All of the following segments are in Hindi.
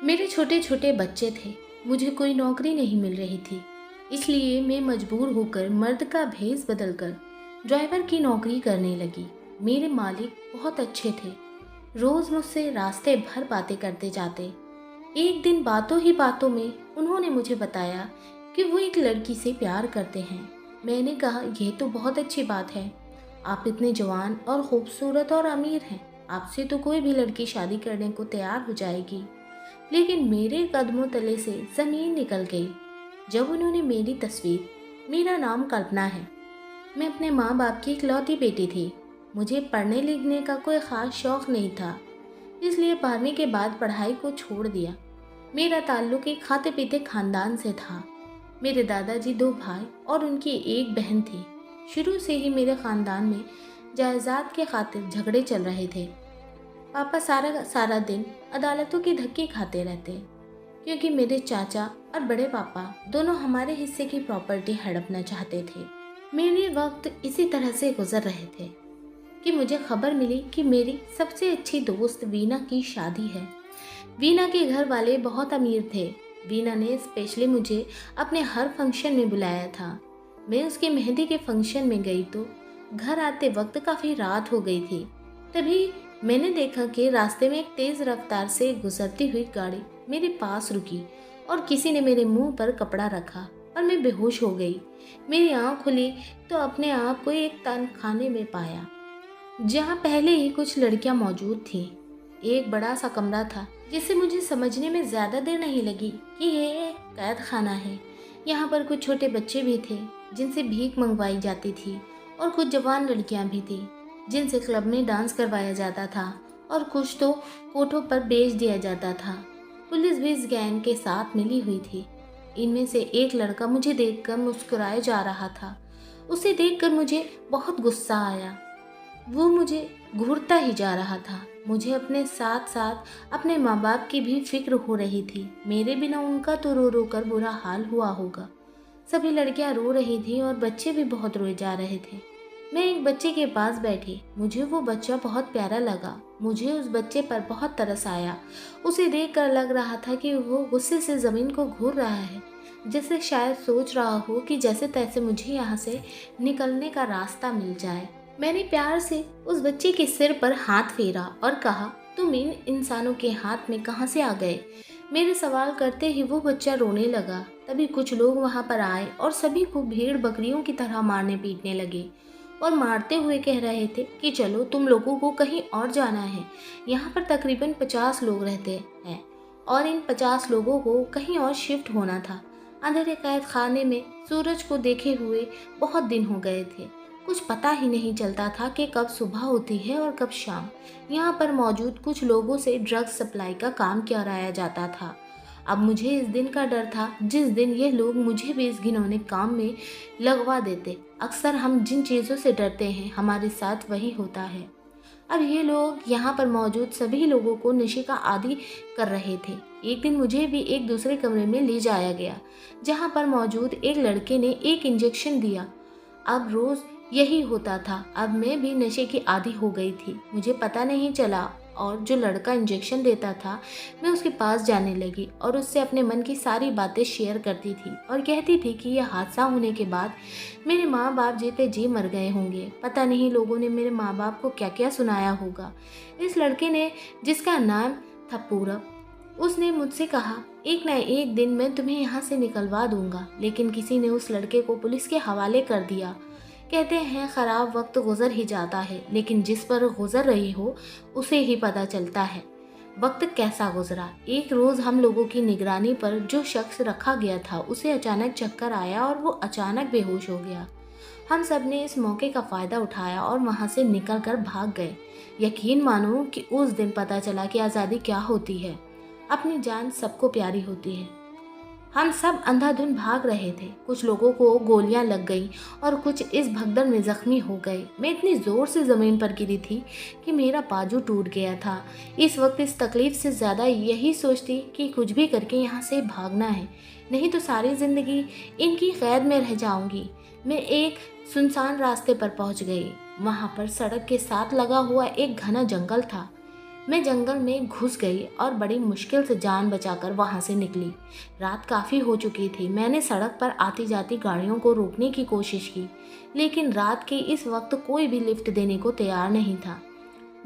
मेरे छोटे छोटे बच्चे थे। मुझे कोई नौकरी नहीं मिल रही थी, इसलिए मैं मजबूर होकर मर्द का भेष बदलकर ड्राइवर की नौकरी करने लगी। मेरे मालिक बहुत अच्छे थे, रोज मुझसे रास्ते भर बातें करते जाते। एक दिन बातों ही बातों में उन्होंने मुझे बताया कि वो एक लड़की से प्यार करते हैं। मैंने कहा, यह तो बहुत अच्छी बात है। आप इतने जवान और खूबसूरत और अमीर हैं, आपसे तो कोई भी लड़की शादी करने को तैयार हो जाएगी। लेकिन मेरे कदमों तले से जमीन निकल गई जब उन्होंने मेरी तस्वीर, मेरा नाम कल्पना है, मैं अपने माँ बाप की इकलौती बेटी थी। मुझे पढ़ने लिखने का कोई ख़ास शौक नहीं था, इसलिए 12वीं के बाद पढ़ाई को छोड़ दिया। मेरा ताल्लुक एक खाते पीते खानदान से था। मेरे दादाजी 2 भाई और उनकी एक बहन थी। शुरू से ही मेरे खानदान में जायदाद के खातिर झगड़े चल रहे थे। पापा सारा सारा दिन अदालतों की धक्के खाते रहते, क्योंकि मेरे चाचा और बड़े पापा दोनों हमारे हिस्से की प्रॉपर्टी हड़पना चाहते थे। मेरे वक्त इसी तरह से गुजर रहे थे कि मुझे खबर मिली कि मेरी सबसे अच्छी दोस्त वीना की शादी है। वीना के घर वाले बहुत अमीर थे। वीना ने स्पेशली मुझे अपने हर फंक्शन में बुलाया था। मैं उसके मेहंदी के फंक्शन में गई तो घर आते वक्त काफ़ी रात हो गई थी। तभी मैंने देखा कि रास्ते में एक तेज़ रफ्तार से गुजरती हुई गाड़ी मेरे पास रुकी और किसी ने मेरे मुंह पर कपड़ा रखा और मैं बेहोश हो गई। मेरी आँख खुली तो अपने आप को एक तहखाने में पाया, जहाँ पहले ही कुछ लड़कियाँ मौजूद थीं। एक बड़ा सा कमरा था जिसे मुझे समझने में ज़्यादा देर नहीं लगी कि यह एक कैद खाना है। यहाँ पर कुछ छोटे बच्चे भी थे जिनसे भीख मंगवाई जाती थी, और कुछ जवान लड़कियाँ भी थीं जिनसे क्लब में डांस करवाया जाता था, और कुछ तो कोठों पर बेच दिया जाता था। पुलिस भी इस गैंग के साथ मिली हुई थी। इनमें से एक लड़का मुझे देखकर मुस्कुराए जा रहा था। उसे देखकर मुझे बहुत गुस्सा आया। वो मुझे घूरता ही जा रहा था। मुझे अपने साथ साथ अपने माँ बाप की भी फिक्र हो रही थी। मेरे बिना उनका तो रो रो कर बुरा हाल हुआ होगा। सभी लड़कियां रो रही थी और बच्चे भी बहुत रोए जा रहे थे। मैं एक बच्चे के पास बैठी। मुझे वो बच्चा बहुत प्यारा लगा। मुझे उस बच्चे पर बहुत तरस आया। उसे देखकर लग रहा था कि वो गुस्से से ज़मीन को घूर रहा है, जैसे शायद सोच रहा हो कि जैसे तैसे मुझे यहाँ से निकलने का रास्ता मिल जाए। मैंने प्यार से उस बच्चे के सिर पर हाथ फेरा और कहा, तुम इन इंसानों के हाथ में कहाँ से आ गए? मेरे सवाल करते ही वो बच्चा रोने लगा। तभी कुछ लोग वहाँ पर आए और सभी को भेड़ बकरियों की तरह मारने पीटने लगे, और मारते हुए कह रहे थे कि चलो, तुम लोगों को कहीं और जाना है। यहाँ पर तकरीबन 50 लोग रहते हैं और इन 50 लोगों को कहीं और शिफ्ट होना था। अंधेरे कैद खाने में सूरज को देखे हुए बहुत दिन हो गए थे। कुछ पता ही नहीं चलता था कि कब सुबह होती है और कब शाम। यहाँ पर मौजूद कुछ लोगों से ड्रग्स सप्लाई का काम कराया जाता था। अब मुझे इस दिन का डर था जिस दिन ये लोग मुझे भी इस घिनौने काम में लगवा देते। अक्सर हम जिन चीज़ों से डरते हैं हमारे साथ वही होता है। अब ये लोग यहाँ पर मौजूद सभी लोगों को नशे का आदी कर रहे थे। एक दिन मुझे भी एक दूसरे कमरे में ले जाया गया, जहाँ पर मौजूद एक लड़के ने एक इंजेक्शन दिया। अब रोज़ यही होता था। अब मैं भी नशे की आदी हो गई थी। मुझे पता नहीं चला, और जो लड़का इंजेक्शन देता था, मैं उसके पास जाने लगी और उससे अपने मन की सारी बातें शेयर करती थी और कहती थी कि यह हादसा होने के बाद मेरे माँ बाप जीते जी मर गए होंगे। पता नहीं लोगों ने मेरे माँ बाप को क्या क्या सुनाया होगा। इस लड़के ने, जिसका नाम था पूरब, उसने मुझसे कहा, एक न एक दिन मैं तुम्हें यहाँ से निकलवा दूंगा। लेकिन किसी ने उस लड़के को पुलिस के हवाले कर दिया। कहते हैं खराब वक्त गुजर ही जाता है, लेकिन जिस पर गुजर रही हो उसे ही पता चलता है वक्त कैसा गुजरा। एक रोज़ हम लोगों की निगरानी पर जो शख्स रखा गया था, उसे अचानक चक्कर आया और वो अचानक बेहोश हो गया। हम सब ने इस मौके का फ़ायदा उठाया और वहाँ से निकल कर भाग गए। यकीन मानो कि उस दिन पता चला कि आज़ादी क्या होती है। अपनी जान सबको प्यारी होती है। हम सब अंधाधुंध भाग रहे थे। कुछ लोगों को गोलियां लग गई और कुछ इस भगदड़ में जख्मी हो गए। मैं इतनी ज़ोर से ज़मीन पर गिरी थी कि मेरा बाजू टूट गया था। इस वक्त इस तकलीफ़ से ज़्यादा यही सोचती कि कुछ भी करके यहाँ से भागना है, नहीं तो सारी ज़िंदगी इनकी कैद में रह जाऊँगी। मैं एक सुनसान रास्ते पर पहुँच गई। वहाँ पर सड़क के साथ लगा हुआ एक घना जंगल था। मैं जंगल में घुस गई और बड़ी मुश्किल से जान बचाकर वहां से निकली। रात काफ़ी हो चुकी थी। मैंने सड़क पर आती जाती गाड़ियों को रोकने की कोशिश की, लेकिन रात के इस वक्त कोई भी लिफ्ट देने को तैयार नहीं था।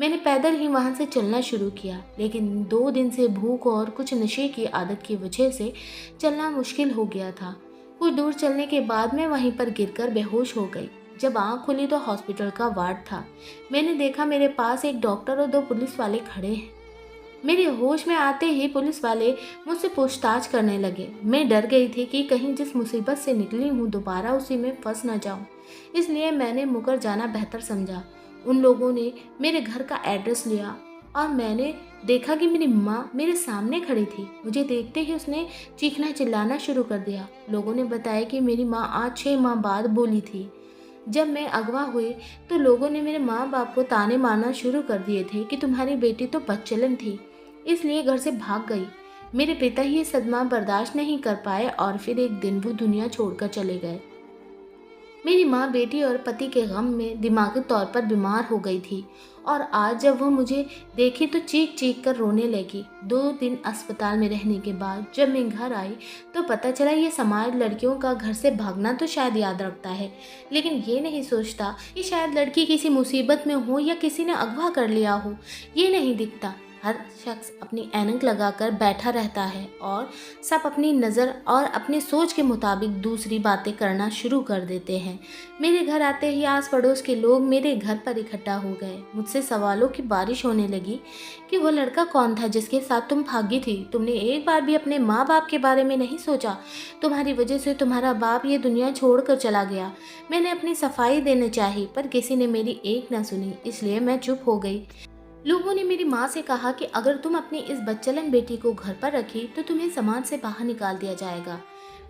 मैंने पैदल ही वहां से चलना शुरू किया, लेकिन 2 दिन से भूख और कुछ नशे की आदत की वजह से चलना मुश्किल हो गया था। कुछ दूर चलने के बाद मैं वहीं पर गिरकर बेहोश हो गई। जब आंख खुली तो हॉस्पिटल का वार्ड था। मैंने देखा मेरे पास एक डॉक्टर और 2 पुलिस वाले खड़े हैं। मेरे होश में आते ही पुलिस वाले मुझसे पूछताछ करने लगे। मैं डर गई थी कि कहीं जिस मुसीबत से निकली हूँ दोबारा उसी में फंस न जाऊँ, इसलिए मैंने मुकर जाना बेहतर समझा। उन लोगों ने मेरे घर का एड्रेस लिया और मैंने देखा कि मेरी माँ मेरे सामने खड़ी थी। मुझे देखते ही उसने चीखना चिल्लाना शुरू कर दिया। लोगों ने बताया कि मेरी माँ आज 6 माह बाद बोली थी। जब मैं अगवा हुई तो लोगों ने मेरे माँ बाप को ताने मारना शुरू कर दिए थे कि तुम्हारी बेटी तो बदचलन थी, इसलिए घर से भाग गई। मेरे पिता ये सदमा बर्दाश्त नहीं कर पाए और फिर एक दिन वो दुनिया छोड़कर चले गए। मेरी माँ बेटी और पति के गम में दिमागी तौर पर बीमार हो गई थी और आज जब वो मुझे देखी तो चीख चीख कर रोने लगी। 2 दिन अस्पताल में रहने के बाद जब मैं घर आई तो पता चला ये समाज लड़कियों का घर से भागना तो शायद याद रखता है, लेकिन ये नहीं सोचता कि शायद लड़की किसी मुसीबत में हो या किसी ने अगवा कर लिया हो। ये नहीं दिखता। हर शख्स अपनी ऐनक लगाकर बैठा रहता है और सब अपनी नज़र और अपनी सोच के मुताबिक दूसरी बातें करना शुरू कर देते हैं। मेरे घर आते ही आस पड़ोस के लोग मेरे घर पर इकट्ठा हो गए। मुझसे सवालों की बारिश होने लगी कि वो लड़का कौन था जिसके साथ तुम भागी थी। तुमने एक बार भी अपने माँ बाप के बारे में नहीं सोचा। तुम्हारी वजह से तुम्हारा बाप ये दुनिया छोड़ कर चला गया। मैंने अपनी सफाई देने चाही पर किसी ने मेरी एक ना सुनी, इसलिए मैं चुप हो गई। लोगों ने मेरी माँ से कहा कि अगर तुम अपनी इस बच्चलन बेटी को घर पर रखी तो तुम्हें समाज से बाहर निकाल दिया जाएगा।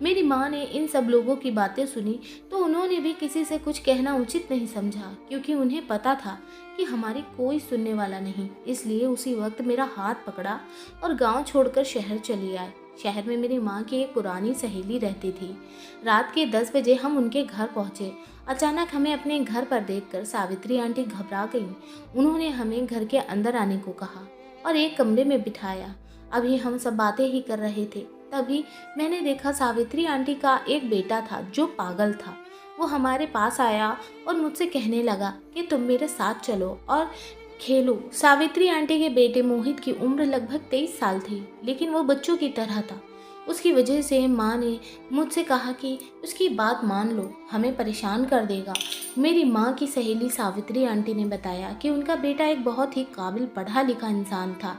मेरी माँ ने इन सब लोगों की बातें सुनी तो उन्होंने भी किसी से कुछ कहना उचित नहीं समझा, क्योंकि उन्हें पता था कि हमारी कोई सुनने वाला नहीं। इसलिए उसी वक्त मेरा हाथ पकड़ा और गांव छोड़कर शहर चली आए। शहर में मेरी माँ की एक पुरानी सहेली रहती थी। रात के 10 बजे हम उनके घर पहुँचे। अचानक हमें अपने घर पर देखकर सावित्री आंटी घबरा गईं। उन्होंने हमें घर के अंदर आने को कहा और एक कमरे में बिठाया। अभी हम सब बातें ही कर रहे थे, तभी मैंने देखा सावित्री आंटी का एक बेटा था जो पागल था। वो हमारे पास आया और मुझसे कहने लगा कि तुम मेरे साथ चलो और खेलो। सावित्री आंटी के बेटे मोहित की उम्र लगभग 23 साल थी, लेकिन वो बच्चों की तरह था। उसकी वजह से माँ ने मुझसे कहा कि उसकी बात मान लो, हमें परेशान कर देगा। मेरी माँ की सहेली सावित्री आंटी ने बताया कि उनका बेटा एक बहुत ही काबिल पढ़ा लिखा इंसान था,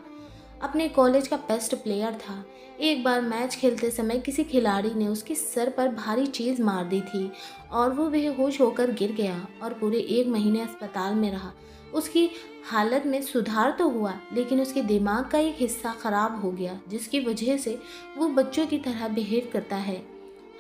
अपने कॉलेज का बेस्ट प्लेयर था। एक बार मैच खेलते समय किसी खिलाड़ी ने उसके सर पर भारी चीज़ मार दी थी और वो बेहोश होकर गिर गया और पूरे 1 महीने अस्पताल में रहा। उसकी हालत में सुधार तो हुआ, लेकिन उसके दिमाग का एक हिस्सा ख़राब हो गया, जिसकी वजह से वो बच्चों की तरह बिहेव करता है।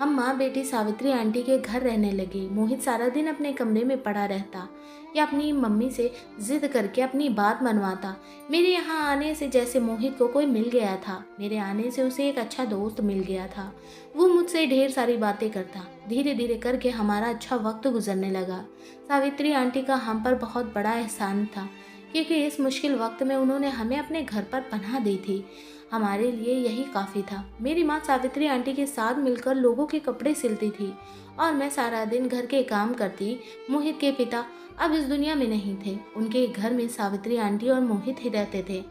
हम माँ बेटी सावित्री आंटी के घर रहने लगे। मोहित सारा दिन अपने कमरे में पड़ा रहता या अपनी मम्मी से जिद करके अपनी बात मनवाता। मेरे यहाँ आने से जैसे मोहित को कोई मिल गया था। मेरे आने से उसे एक अच्छा दोस्त मिल गया था। वो मुझसे ढेर सारी बातें करता। धीरे धीरे करके हमारा अच्छा वक्त गुजरने लगा। सावित्री आंटी का हम पर बहुत बड़ा एहसान था, क्योंकि इस मुश्किल वक्त में उन्होंने हमें अपने घर पर पनाह दी थी। हमारे लिए यही काफ़ी था। मेरी माँ सावित्री आंटी के साथ मिलकर लोगों के कपड़े सिलती थी और मैं सारा दिन घर के काम करती। मोहित के पिता अब इस दुनिया में नहीं थे। उनके घर में सावित्री आंटी और मोहित ही रहते थे।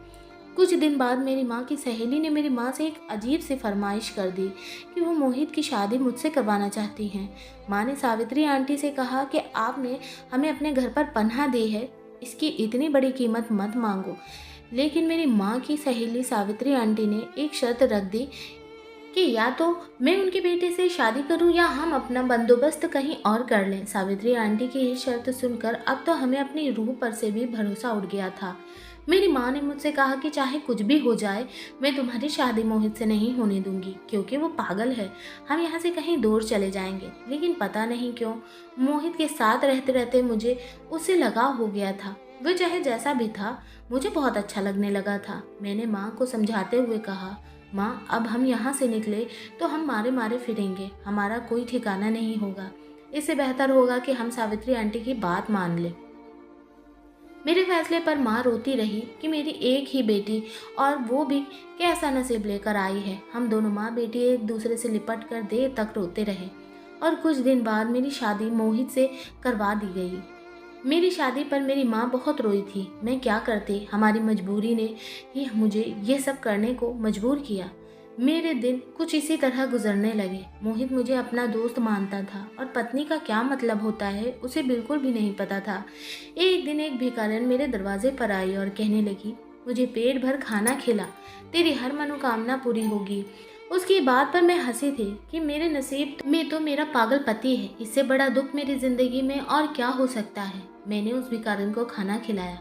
कुछ दिन बाद मेरी माँ की सहेली ने मेरी माँ से एक अजीब सी फरमाइश कर दी कि वो मोहित की शादी मुझसे करवाना चाहती हैं। माँ ने सावित्री आंटी से कहा कि आपने हमें अपने घर पर पनाह दी है, इसकी इतनी बड़ी कीमत मत मांगो। लेकिन मेरी माँ की सहेली सावित्री आंटी ने एक शर्त रख दी कि या तो मैं उनके बेटे से शादी करूं या हम अपना बंदोबस्त कहीं और कर लें। सावित्री आंटी की ये शर्त सुनकर अब तो हमें अपनी रूह पर से भी भरोसा उठ गया था। मेरी माँ ने मुझसे कहा कि चाहे कुछ भी हो जाए, मैं तुम्हारी शादी मोहित से नहीं होने दूंगी, क्योंकि वो पागल है। हम यहाँ से कहीं दूर चले जाएंगे। लेकिन पता नहीं क्यों मोहित के साथ रहते रहते मुझे उससे लगाव हो गया था। वो चाहे जैसा भी था, मुझे बहुत अच्छा लगने लगा था। मैंने माँ को समझाते हुए कहा, माँ अब हम यहाँ से निकले तो हम मारे मारे फिरेंगे, हमारा कोई ठिकाना नहीं होगा। इससे बेहतर होगा कि हम सावित्री आंटी की बात मान लें। मेरे फैसले पर माँ रोती रही कि मेरी एक ही बेटी और वो भी कैसा नसीब लेकर आई है। हम दोनों माँ बेटी एक दूसरे से लिपट कर देर तक रोते रहे और कुछ दिन बाद मेरी शादी मोहित से करवा दी गई। मेरी शादी पर मेरी माँ बहुत रोई थी। मैं क्या करती, हमारी मजबूरी ने ही मुझे ये सब करने को मजबूर किया। मेरे दिन कुछ इसी तरह गुजरने लगे। मोहित मुझे अपना दोस्त मानता था और पत्नी का क्या मतलब होता है उसे बिल्कुल भी नहीं पता था। एक दिन एक भिखारन मेरे दरवाजे पर आई और कहने लगी, मुझे पेट भर खाना खिला, तेरी हर मनोकामना पूरी होगी। उसकी बात पर मैं हंसी थी कि मेरे नसीब में तो मेरा पागल पति है, इससे बड़ा दुख मेरी जिंदगी में और क्या हो सकता है। मैंने उस भिखारन को खाना खिलाया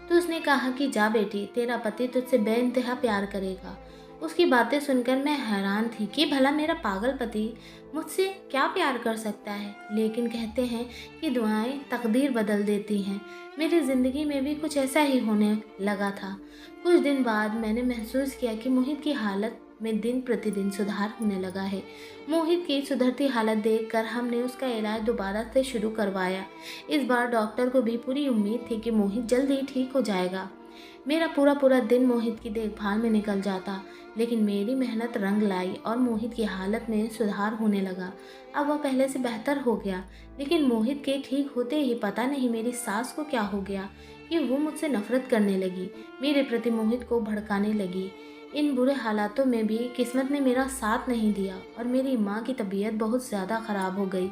तो उसने कहा कि जा बेटी, तेरा पति तुझसे बेइंतहा प्यार करेगा। उसकी बातें सुनकर मैं हैरान थी कि भला मेरा पागल पति मुझसे क्या प्यार कर सकता है। लेकिन कहते हैं कि दुआएं तकदीर बदल देती हैं। मेरी ज़िंदगी में भी कुछ ऐसा ही होने लगा था। कुछ दिन बाद मैंने महसूस किया कि मोहित की हालत में दिन प्रतिदिन सुधार होने लगा है। मोहित की सुधरती हालत देखकर हमने उसका इलाज दोबारा से शुरू करवाया। इस बार डॉक्टर को भी पूरी उम्मीद थी कि मोहित जल्द ही ठीक हो जाएगा। मेरा पूरा दिन मोहित की देखभाल में निकल जाता, लेकिन मेरी मेहनत रंग लाई और मोहित की हालत में सुधार होने लगा। अब वह पहले से बेहतर हो गया। लेकिन मोहित के ठीक होते ही पता नहीं मेरी सास को क्या हो गया कि वो मुझसे नफरत करने लगी, मेरे प्रति मोहित को भड़काने लगी। इन बुरे हालातों में भी किस्मत ने मेरा साथ नहीं दिया और मेरी माँ की तबीयत बहुत ज़्यादा ख़राब हो गई।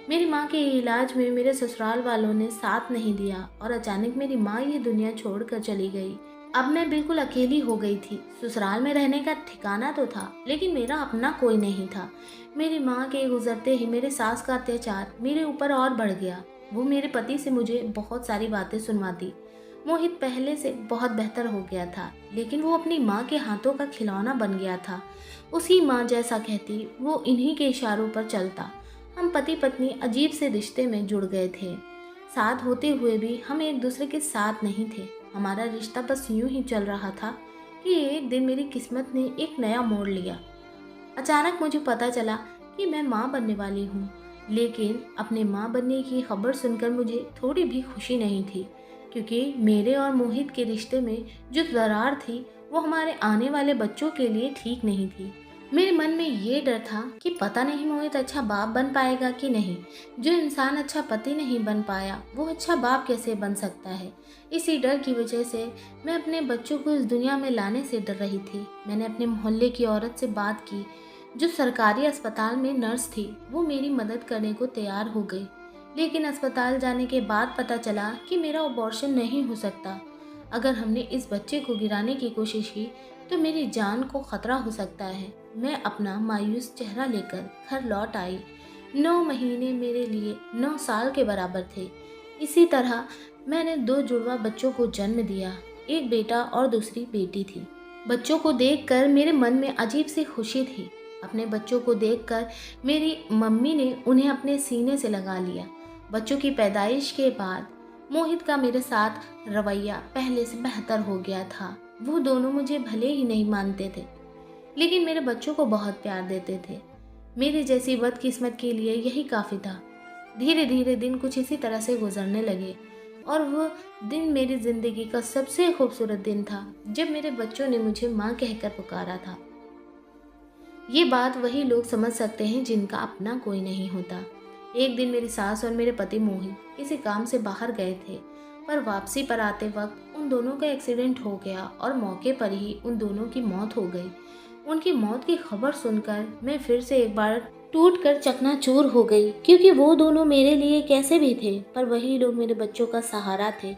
मेरी माँ के इलाज में मेरे ससुराल वालों ने साथ नहीं दिया और अचानक मेरी माँ ये दुनिया छोड़कर चली गई। अब मैं बिल्कुल अकेली हो गई थी। ससुराल में रहने का ठिकाना तो था, लेकिन मेरा अपना कोई नहीं था। मेरी माँ के गुजरते ही मेरे सास का अत्याचार मेरे ऊपर और बढ़ गया। वो मेरे पति से मुझे बहुत सारी बातें सुनवाती। मोहित पहले से बहुत बेहतर हो गया था, लेकिन वो अपनी माँ के हाथों का खिलौना बन गया था। उसकी माँ जैसा कहती वो इन्हीं के इशारों पर चलता। हम पति पत्नी अजीब से रिश्ते में जुड़ गए थे। साथ होते हुए भी हम एक दूसरे के साथ नहीं थे। हमारा रिश्ता बस यूं ही चल रहा था कि एक दिन मेरी किस्मत ने एक नया मोड़ लिया। अचानक मुझे पता चला कि मैं माँ बनने वाली हूँ, लेकिन अपने माँ बनने की खबर सुनकर मुझे थोड़ी भी खुशी नहीं थी, क्योंकि मेरे और मोहित के रिश्ते में जो दरार थी वो हमारे आने वाले बच्चों के लिए ठीक नहीं थी। मेरे मन में ये डर था कि पता नहीं मोहित अच्छा बाप बन पाएगा कि नहीं। जो इंसान अच्छा पति नहीं बन पाया वो अच्छा बाप कैसे बन सकता है। इसी डर की वजह से मैं अपने बच्चों को इस दुनिया में लाने से डर रही थी। मैंने अपने मोहल्ले की औरत से बात की जो सरकारी अस्पताल में नर्स थी। वो मेरी मदद करने को तैयार हो गई, लेकिन अस्पताल जाने के बाद पता चला कि मेरा अबॉर्शन नहीं हो सकता। अगर हमने इस बच्चे को गिराने की कोशिश की तो मेरी जान को खतरा हो सकता है। मैं अपना मायूस चेहरा लेकर घर लौट आई। 9 महीने मेरे लिए 9 साल के बराबर थे। इसी तरह मैंने 2 जुड़वा बच्चों को जन्म दिया, एक बेटा और दूसरी बेटी थी। बच्चों को देखकर मेरे मन में अजीब सी खुशी थी। अपने बच्चों को देखकर मेरी मम्मी ने उन्हें अपने सीने से लगा लिया। बच्चों की पैदाइश के बाद मोहित का मेरे साथ रवैया पहले से बेहतर हो गया था। वो दोनों मुझे भले ही नहीं मानते थे, लेकिन मेरे बच्चों को बहुत प्यार देते थे। मेरी जैसी बदकिस्मत के लिए यही काफ़ी था। धीरे धीरे दिन कुछ इसी तरह से गुजरने लगे और वो दिन मेरी ज़िंदगी का सबसे खूबसूरत दिन था जब मेरे बच्चों ने मुझे माँ कहकर पुकारा था। ये बात वही लोग समझ सकते हैं जिनका अपना कोई नहीं होता। एक दिन मेरी सास और मेरे पति मोहित किसी काम से बाहर गए थे, पर वापसी पर आते वक्त उन दोनों का एक्सीडेंट हो गया और मौके पर ही उन दोनों की मौत हो गई। उनकी मौत की खबर सुनकर मैं फिर से एक बार टूट कर चकनाचूर हो गई, क्योंकि वो दोनों मेरे लिए कैसे भी थे, पर वही लोग मेरे बच्चों का सहारा थे।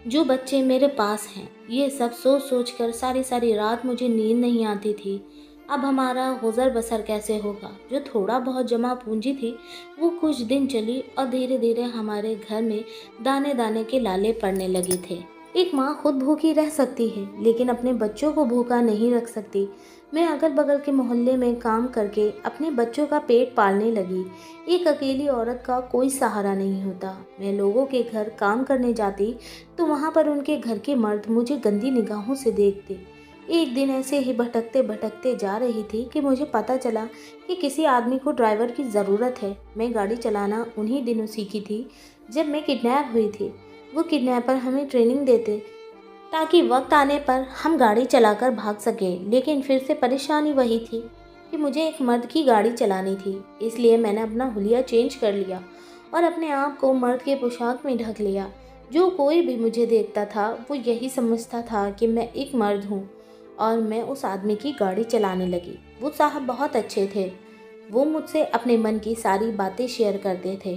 जो बच्चे मेरे पास हैं, ये सब सोच सोच कर सारी सारी रात मुझे नींद नहीं आती थी। अब हमारा गुजर बसर कैसे होगा। जो थोड़ा बहुत जमा पूंजी थी वो कुछ दिन चली और धीरे धीरे हमारे घर में दाने दाने के लाले पड़ने लगे थे। एक माँ खुद भूखी रह सकती है, लेकिन अपने बच्चों को भूखा नहीं रख सकती। मैं अगल बगल के मोहल्ले में काम करके अपने बच्चों का पेट पालने लगी। एक अकेली औरत का कोई सहारा नहीं होता। मैं लोगों के घर काम करने जाती तो वहाँ पर उनके घर के मर्द मुझे गंदी निगाहों से देखते। एक दिन ऐसे ही भटकते भटकते जा रही थी कि मुझे पता चला कि किसी आदमी को ड्राइवर की ज़रूरत है। मैं गाड़ी चलाना उन्हीं दिनों सीखी थी जब मैं किडनैप हुई थी। वो किडनैपर हमें ट्रेनिंग देते ताकि वक्त आने पर हम गाड़ी चलाकर भाग सकें। लेकिन फिर से परेशानी वही थी कि मुझे एक मर्द की गाड़ी चलानी थी। इसलिए मैंने अपना हुलिया चेंज कर लिया और अपने आप को मर्द के पोशाक में ढक लिया। जो कोई भी मुझे देखता था वो यही समझता था कि मैं एक मर्द हूँ और मैं उस आदमी की गाड़ी चलाने लगी। वो साहब बहुत अच्छे थे। वो मुझसे अपने मन की सारी बातें शेयर करते थे।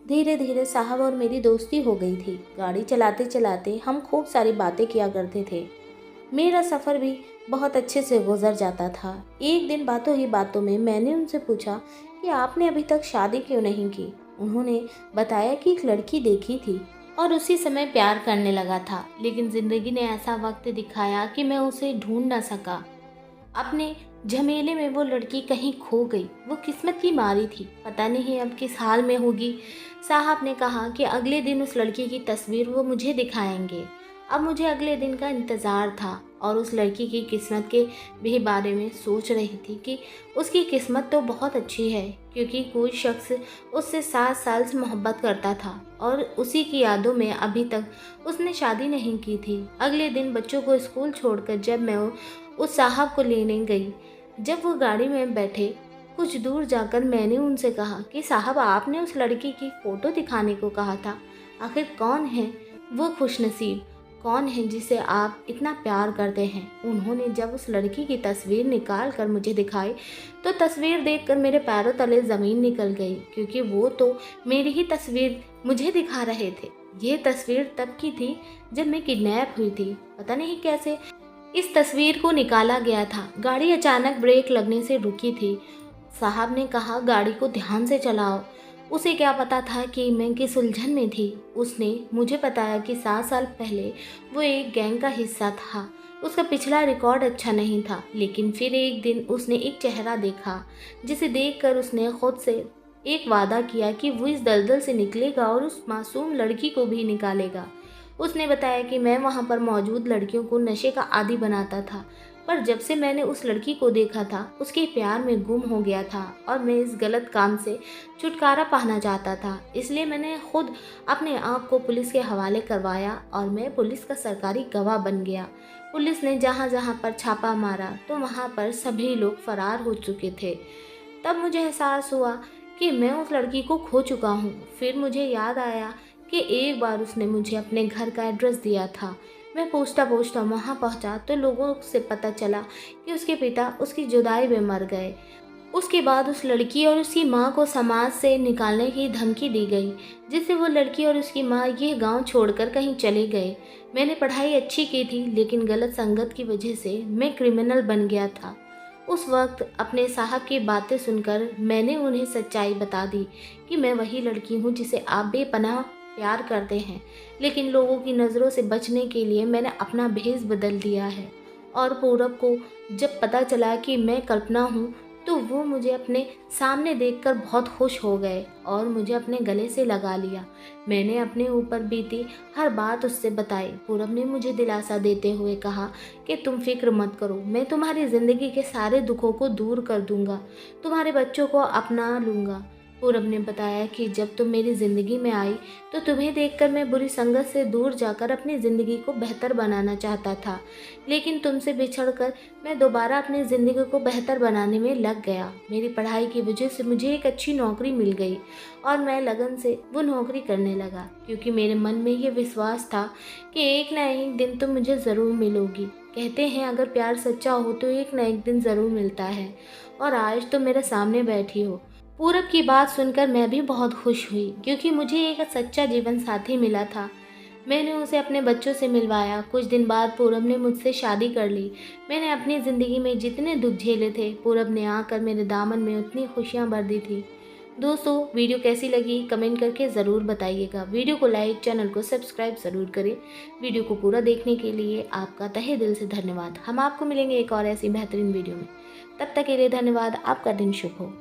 धीरे धीरे साहब और मेरी दोस्ती हो गई थी। गाड़ी चलाते चलाते हम खूब सारी बातें किया करते थे। मेरा सफ़र भी बहुत अच्छे से गुजर जाता था। एक दिन बातों ही बातों में मैंने उनसे पूछा कि आपने अभी तक शादी क्यों नहीं की। उन्होंने बताया कि एक लड़की देखी थी और उसी समय प्यार करने लगा था, लेकिन ज़िंदगी ने ऐसा वक्त दिखाया कि मैं उसे ढूंढ न सका। अपने झमेले में वो लड़की कहीं खो गई। वो किस्मत की मारी थी, पता नहीं अब किस हाल में होगी। साहब ने कहा कि अगले दिन उस लड़की की तस्वीर वो मुझे दिखाएंगे। अब मुझे अगले दिन का इंतज़ार था और उस लड़की की किस्मत के भी बारे में सोच रही थी कि उसकी किस्मत तो बहुत अच्छी है, क्योंकि कोई शख्स उससे 7 साल से मोहब्बत करता था और उसी की यादों में अभी तक उसने शादी नहीं की थी। अगले दिन बच्चों को स्कूल छोड़कर जब मैं उस साहब को लेने गई, जब वो गाड़ी में बैठे, कुछ दूर जाकर मैंने उनसे कहा कि साहब, आपने उस लड़की की फ़ोटो दिखाने को कहा था। आखिर कौन है वो खुशनसीब, कौन है जिसे आप इतना प्यार करते हैं? उन्होंने जब उस लड़की की तस्वीर निकाल कर मुझे दिखाई तो तस्वीर देखकर मेरे पैरों तले ज़मीन निकल गई, क्योंकि वो तो मेरी ही तस्वीर मुझे दिखा रहे थे। ये तस्वीर तब की थी जब मैं किडनैप हुई थी। पता नहीं कैसे इस तस्वीर को निकाला गया था। गाड़ी अचानक ब्रेक लगने से रुकी थी। साहब ने कहा, गाड़ी को ध्यान से चलाओ। उसे क्या पता था कि मैं किस उलझन में थी। उसने मुझे बताया कि 7 साल पहले वो एक गैंग का हिस्सा था। उसका पिछला रिकॉर्ड अच्छा नहीं था, लेकिन फिर एक दिन उसने एक चेहरा देखा जिसे देखकर उसने खुद से एक वादा किया कि वो इस दलदल से निकलेगा और उस मासूम लड़की को भी निकालेगा। उसने बताया कि मैं वहाँ पर मौजूद लड़कियों को नशे का आदी बनाता था, पर जब से मैंने उस लड़की को देखा था उसके प्यार में गुम हो गया था और मैं इस गलत काम से छुटकारा पाना चाहता था। इसलिए मैंने खुद अपने आप को पुलिस के हवाले करवाया और मैं पुलिस का सरकारी गवाह बन गया। पुलिस ने जहाँ जहाँ पर छापा मारा तो वहाँ पर सभी लोग फरार हो चुके थे। तब मुझे एहसास हुआ कि मैं उस लड़की को खो चुका हूँ। फिर मुझे याद आया कि एक बार उसने मुझे अपने घर का एड्रेस दिया था। मैं पूछता पूछता वहाँ पहुँचा तो लोगों से पता चला कि उसके पिता उसकी जुदाई में मर गए। उसके बाद उस लड़की और उसकी माँ को समाज से निकालने की धमकी दी गई, जिससे वो लड़की और उसकी माँ ये गांव छोड़कर कहीं चले गए। मैंने पढ़ाई अच्छी की थी, लेकिन गलत संगत की वजह से मैं क्रिमिनल बन गया था। उस वक्त अपने साहब की बातें सुनकर मैंने उन्हें सच्चाई बता दी कि मैं वही लड़की हूँ जिसे आप बेपनाह प्यार करते हैं, लेकिन लोगों की नज़रों से बचने के लिए मैंने अपना भेष बदल दिया है। और पूरब को जब पता चला कि मैं कल्पना हूँ तो वो मुझे अपने सामने देखकर बहुत खुश हो गए और मुझे अपने गले से लगा लिया। मैंने अपने ऊपर बीती हर बात उससे बताई। पूरब ने मुझे दिलासा देते हुए कहा कि तुम फिक्र मत करो, मैं तुम्हारी ज़िंदगी के सारे दुखों को दूर कर दूंगा, तुम्हारे बच्चों को अपना लूँगा। पूरब ने बताया कि जब तुम मेरी ज़िंदगी में आई तो तुम्हें देखकर मैं बुरी संगत से दूर जाकर अपनी ज़िंदगी को बेहतर बनाना चाहता था, लेकिन तुमसे बिछड़कर मैं दोबारा अपनी ज़िंदगी को बेहतर बनाने में लग गया। मेरी पढ़ाई की वजह से मुझे एक अच्छी नौकरी मिल गई और मैं लगन से वो नौकरी करने लगा, क्योंकि मेरे मन में ये विश्वास था कि एक ना एक दिन तुम मुझे ज़रूर मिलोगी। कहते हैं अगर प्यार सच्चा हो तो एक ना एक दिन ज़रूर मिलता है, और आज तो मेरे सामने बैठी हो। पूरब की बात सुनकर मैं भी बहुत खुश हुई, क्योंकि मुझे एक सच्चा जीवन साथी मिला था। मैंने उसे अपने बच्चों से मिलवाया। कुछ दिन बाद पूरब ने मुझसे शादी कर ली। मैंने अपनी ज़िंदगी में जितने दुख झेले थे, पूरब ने आकर मेरे दामन में उतनी खुशियाँ भर दी थी। दोस्तों, वीडियो कैसी लगी कमेंट करके ज़रूर बताइएगा। वीडियो को लाइक, चैनल को सब्सक्राइब ज़रूर करें। वीडियो को पूरा देखने के लिए आपका तहे दिल से धन्यवाद। हम आपको मिलेंगे एक और ऐसी बेहतरीन वीडियो में। तब तक के लिए धन्यवाद। आपका दिन शुभ हो।